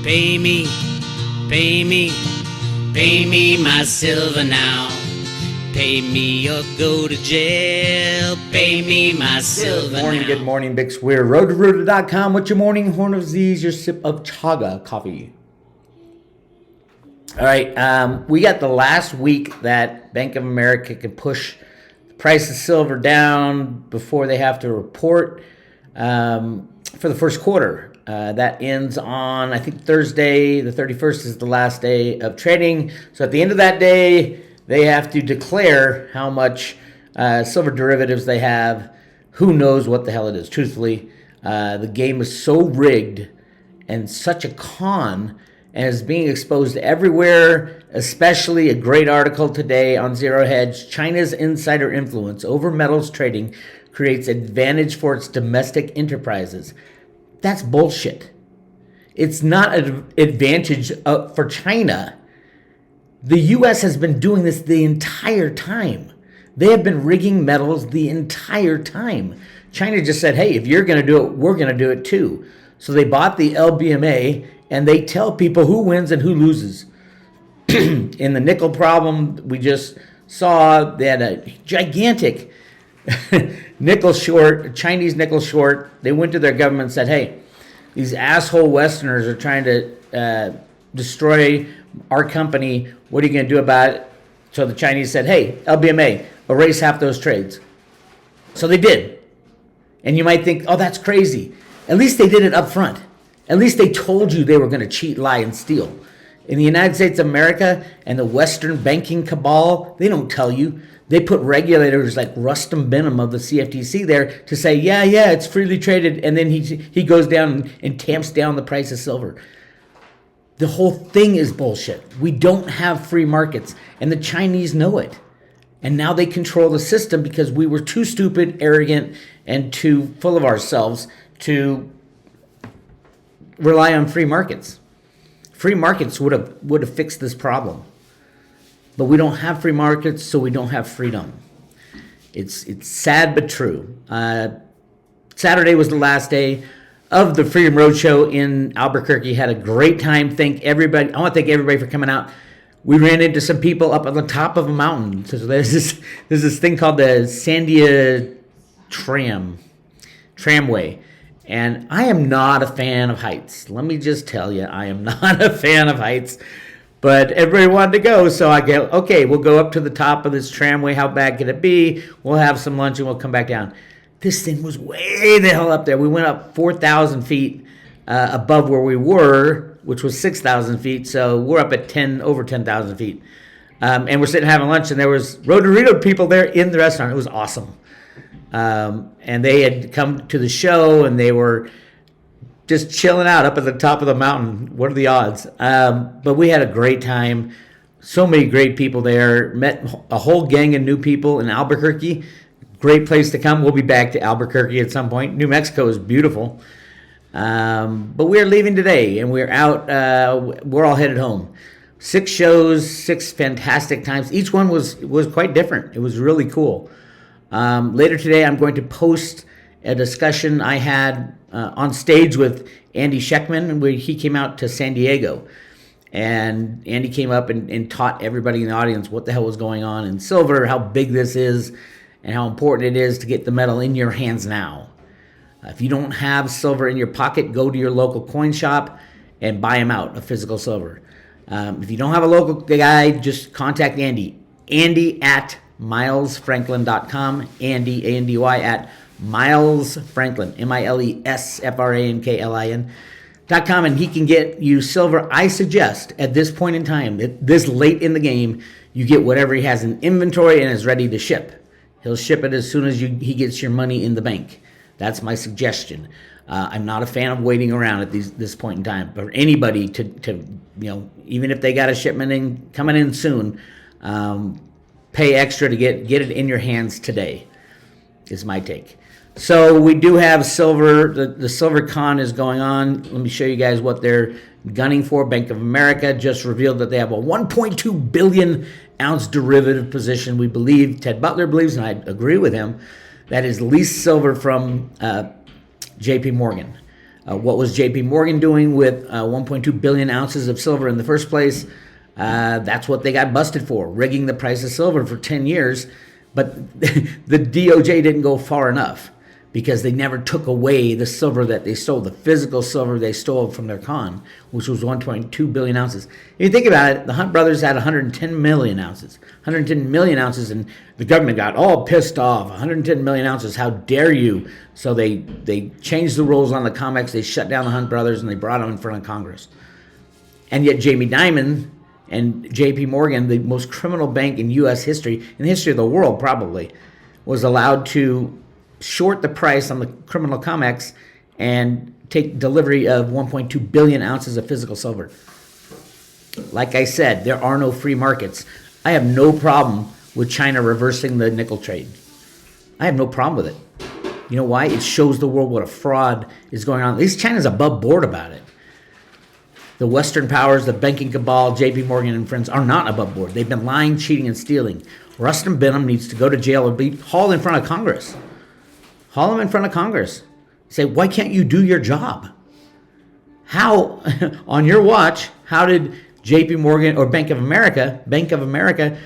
Pay me, pay me, pay me my silver now. Pay me or go to jail. Pay me my silver now. Good morning, Bix Weir. RoadToRooter.com. What's your morning horn of Z's? Your sip of chaga coffee. All right, we got the last week that Bank of America can push the price of silver down before they have to report for the first quarter. That ends on, I think, Thursday. The 31st is the last day of trading. So at the end of that day, they have to declare how much silver derivatives they have. Who knows what the hell it is, truthfully. The game is so rigged and such a con, and is being exposed everywhere, especially a great article today on Zero Hedge. China's insider influence over metals trading creates advantage for its domestic enterprises. That's bullshit. It's not an advantage for China. The U.S. has been doing this the entire time. They have been rigging metals the entire time. China just said, hey, if you're going to do it, we're going to do it too. So they bought the LBMA, and they tell people who wins and who loses. In the nickel problem, we just saw they had a gigantic nickel short, Chinese nickel short. They went to their government and said, hey, these asshole Westerners are trying to destroy our company. What are you going to do about it? So the Chinese said, hey, LBMA, erase half those trades. So they did. And you might think, oh, that's crazy. At least they did it up front. At least they told you they were going to cheat, lie, and steal. In the United States of America and the Western banking cabal, they don't tell you. They put regulators like Rustam Benham of the CFTC there to say, yeah, it's freely traded, and then he goes down and tamps down the price of silver. The whole thing is bullshit. We don't have free markets, and the Chinese know it. And now they control the system because we were too stupid, arrogant, and too full of ourselves to rely on free markets. Free markets would have fixed this problem. But we don't have free markets, so we don't have freedom. It's sad but true. Saturday was the last day of the Freedom Roadshow in Albuquerque. Had a great time. Thank everybody. I want to thank everybody for coming out. We ran into some people up on the top of a mountain. So there's this thing called the Sandia Tramway. And I am not a fan of heights. Let me just tell you, I am not a fan of heights. But everybody wanted to go, so I go, okay, we'll go up to the top of this tramway. How bad could it be? We'll have some lunch and we'll come back down. This thing was way the hell up there. We went up 4,000 feet above where we were, which was 6,000 feet. So we're up at over 10,000 feet. And we're sitting having lunch, and there was Road-to-Rito people there in the restaurant. It was awesome. And they had come to the show, and they were just chilling out up at the top of the mountain. What are the odds? But we had a great time. So many great people there. Met a whole gang of new people in Albuquerque. Great place to come. We'll be back to Albuquerque at some point. New Mexico is beautiful. But we're leaving today, and we're out. We're all headed home. 6 shows, 6 fantastic times. Each one was quite different. It was really cool. Later today, I'm going to post a discussion I had on stage with Andy Scheckman, where he came out to San Diego. And Andy came up and taught everybody in the audience what the hell was going on in silver, how big this is, and how important it is to get the metal in your hands now. If you don't have silver in your pocket, go to your local coin shop and buy them out, a physical silver. If you don't have a local guy, just contact Andy. Andy at milesfranklin.com. Andy, A-N-D-Y, at milesfranklin, milesfranklin.com, and he can get you silver. I suggest at this point in time, this late in the game, you get whatever he has in inventory and is ready to ship. He'll ship it as soon as he gets your money in the bank. That's my suggestion. I'm not a fan of waiting around at this point in time. For anybody to even if they got a shipment coming in soon, pay extra to get it in your hands today, is my take. So we do have silver. The silver con is going on. Let me show you guys what they're gunning for. Bank of America just revealed that they have a 1.2 billion ounce derivative position. We believe, Ted Butler believes, and I agree with him, that is leased silver from JP Morgan. What was J.P. Morgan doing with 1.2 billion ounces of silver in the first place? That's what they got busted for, rigging the price of silver for 10 years. But the DOJ didn't go far enough because they never took away the silver that they stole, the physical silver they stole from their con, which was 1.2 billion ounces. If you think about it, the Hunt brothers had 110 million ounces. 110 million ounces, and the government got all pissed off. 110 million ounces, how dare you? So they changed the rules on the COMEX, they shut down the Hunt brothers, and they brought them in front of Congress. And yet Jamie Dimon and JP Morgan, the most criminal bank in U.S. history, in the history of the world probably, was allowed to short the price on the criminal COMEX and take delivery of 1.2 billion ounces of physical silver. Like I said, there are no free markets. I have no problem with China reversing the nickel trade. I have no problem with it. You know why? It shows the world what a fraud is going on. At least China's above board about it. The Western powers, the banking cabal, JP Morgan and friends are not above board. They've been lying, cheating, and stealing. Rustin Benham needs to go to jail or be hauled in front of Congress. Haul him in front of Congress. Say, why can't you do your job? How, on your watch, how did JP Morgan or Bank of America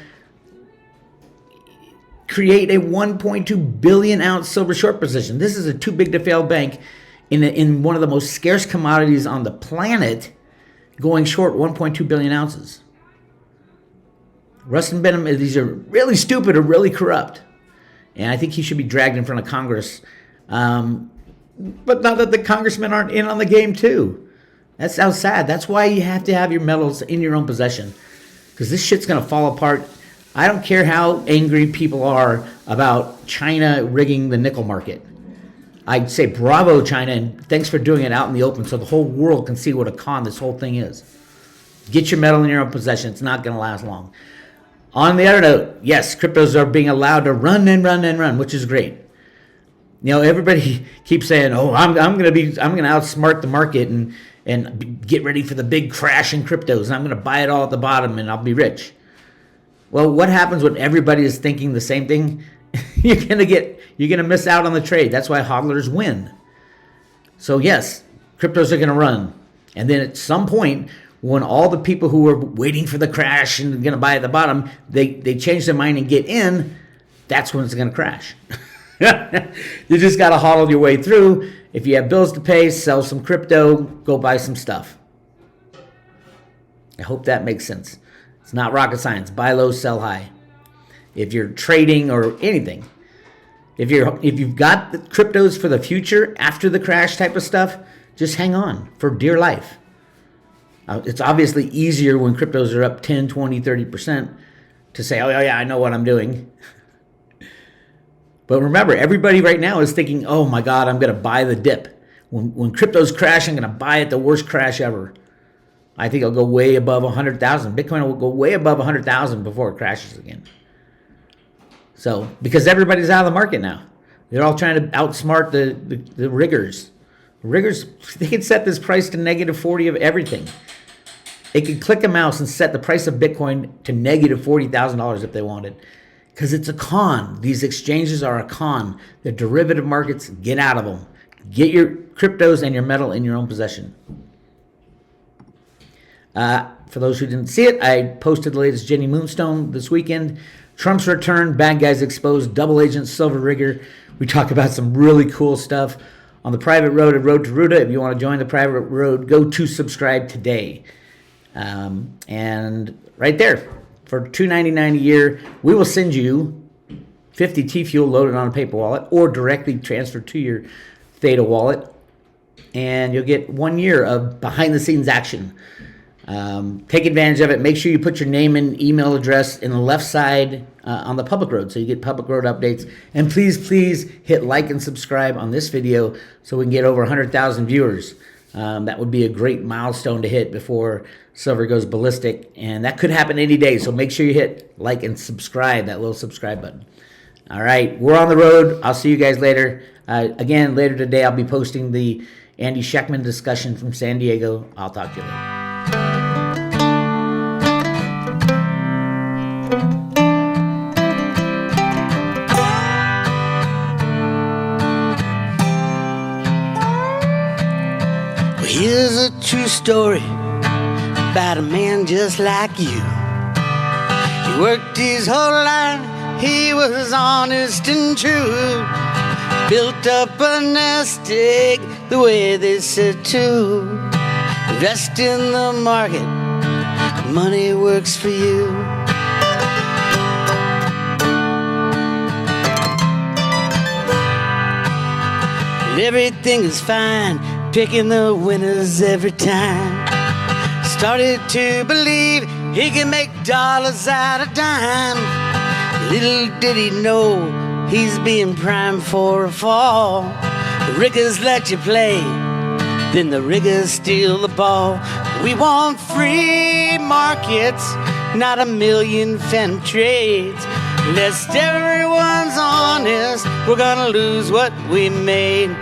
create a 1.2 billion ounce silver short position? This is a too big to fail bank in one of the most scarce commodities on the planet, going short 1.2 billion ounces. Rustin Benham, these are really stupid or really corrupt. And I think he should be dragged in front of Congress. But not that the congressmen aren't in on the game too. That sounds sad. That's why you have to have your metals in your own possession. Because this shit's going to fall apart. I don't care how angry people are about China rigging the nickel market. I'd say bravo, China, and thanks for doing it out in the open so the whole world can see what a con this whole thing is. Get your metal in your own possession. It's not going to last long. On the other note, yes, cryptos are being allowed to run and run and run, which is great. You know, everybody keeps saying, "Oh, I'm going to outsmart the market and get ready for the big crash in cryptos. And I'm going to buy it all at the bottom and I'll be rich." Well, what happens when everybody is thinking the same thing? You're going to miss out on the trade. That's why hodlers win. So yes, cryptos are going to run, and then at some point, when all the people who were waiting for the crash and going to buy at the bottom, they change their mind and get in, that's when it's going to crash. You just got to hodl your way through. If you have bills to pay, sell some crypto, go buy some stuff. I hope that makes sense. It's not rocket science. Buy low, sell high. If you're trading or anything, if you've got the cryptos for the future after the crash type of stuff, just hang on for dear life. It's obviously easier when cryptos are up 10, 20, 30% to say, oh yeah, I know what I'm doing. But remember, everybody right now is thinking, oh my God, I'm going to buy the dip. When cryptos crash, I'm going to buy it the worst crash ever. I think it'll go way above 100,000. Bitcoin will go way above 100,000 before it crashes again. So, because everybody's out of the market now. They're all trying to outsmart the riggers. Riggers, they can set this price to negative 40 of everything. They could click a mouse and set the price of Bitcoin to negative $40,000 if they wanted. Because it's a con. These exchanges are a con. They're derivative markets. Get out of them. Get your cryptos and your metal in your own possession. For those who didn't see it, I posted the latest Jenny Moonstone this weekend. Trump's return, bad guys exposed, double agent silver rigger. We talk about some really cool stuff on the private road at Road to Ruta. If you want to join the private road, go to subscribe today. And right there, for $2.99 a year, we will send you 50 T-Fuel loaded on a paper wallet or directly transferred to your Theta wallet. And you'll get 1 year of behind-the-scenes action. Take advantage of it. Make sure you put your name and email address in the left side on the public road so you get public road updates. And please hit like and subscribe on this video so we can get over 100,000 viewers. That would be a great milestone to hit before silver goes ballistic. And that could happen any day. So make sure you hit like and subscribe, that little subscribe button. All right, we're on the road. I'll see you guys later. Again, later today, I'll be posting the Andy Scheckman discussion from San Diego. I'll talk to you later. Here's a true story about a man just like you. He worked his whole life, he was honest and true. Built up a nest egg the way they said to. Invest in the market, money works for you. And everything is fine, picking the winners every time. Started to believe he could make dollars out of dime. Little did he know he's being primed for a fall. The riggers let you play, then the riggers steal the ball. We want free markets, not a million phantom trades. Lest everyone's honest, we're gonna lose what we made.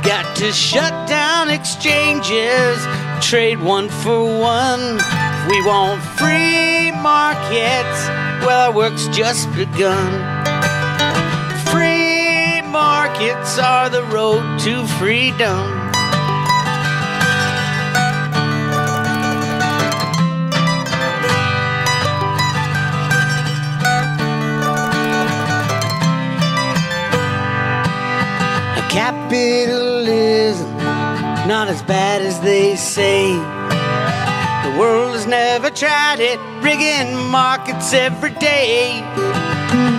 Got to shut down exchanges, trade one for one. We want free markets, well, our work's just begun. Free markets are the road to freedom. Capitalism, not as bad as they say. The world has never tried it, rigging markets every day.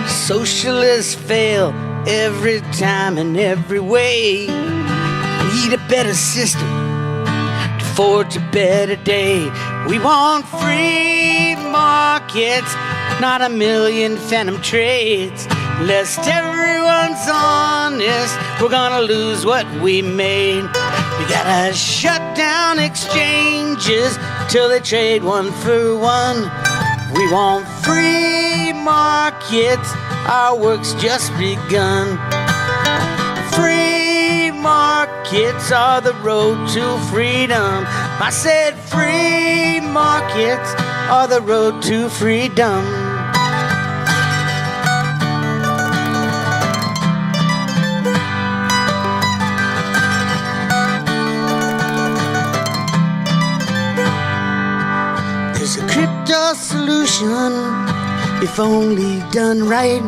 Socialists fail every time in every way. Need a better system to forge a better day. We want free markets, not a million phantom trades. Lest everyone's honest, we're gonna lose what we made. We gotta shut down exchanges till they trade one for one. We want free markets, our work's just begun. Free markets are the road to freedom. I said free markets are the road to freedom. Crypto solution, if only done right.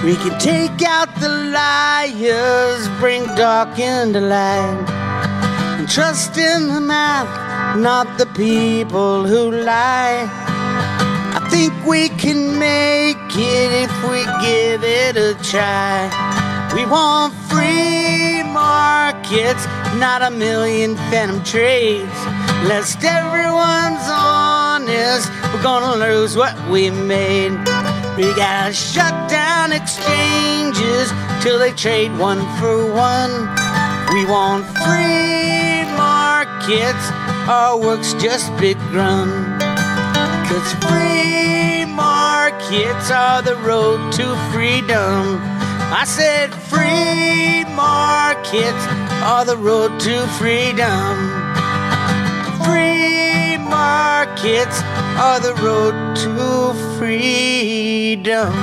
We can take out the liars, bring dark into light, and trust in the math, not the people who lie. I think we can make it if we give it a try. We want free markets, not a million phantom trades. Lest everyone's honest, we're gonna lose what we made. We gotta shut down exchanges till they trade one for one. We want free markets, our work's just begun. 'Cause free markets are the road to freedom. I said free markets are the road to freedom. Free markets are the road to freedom.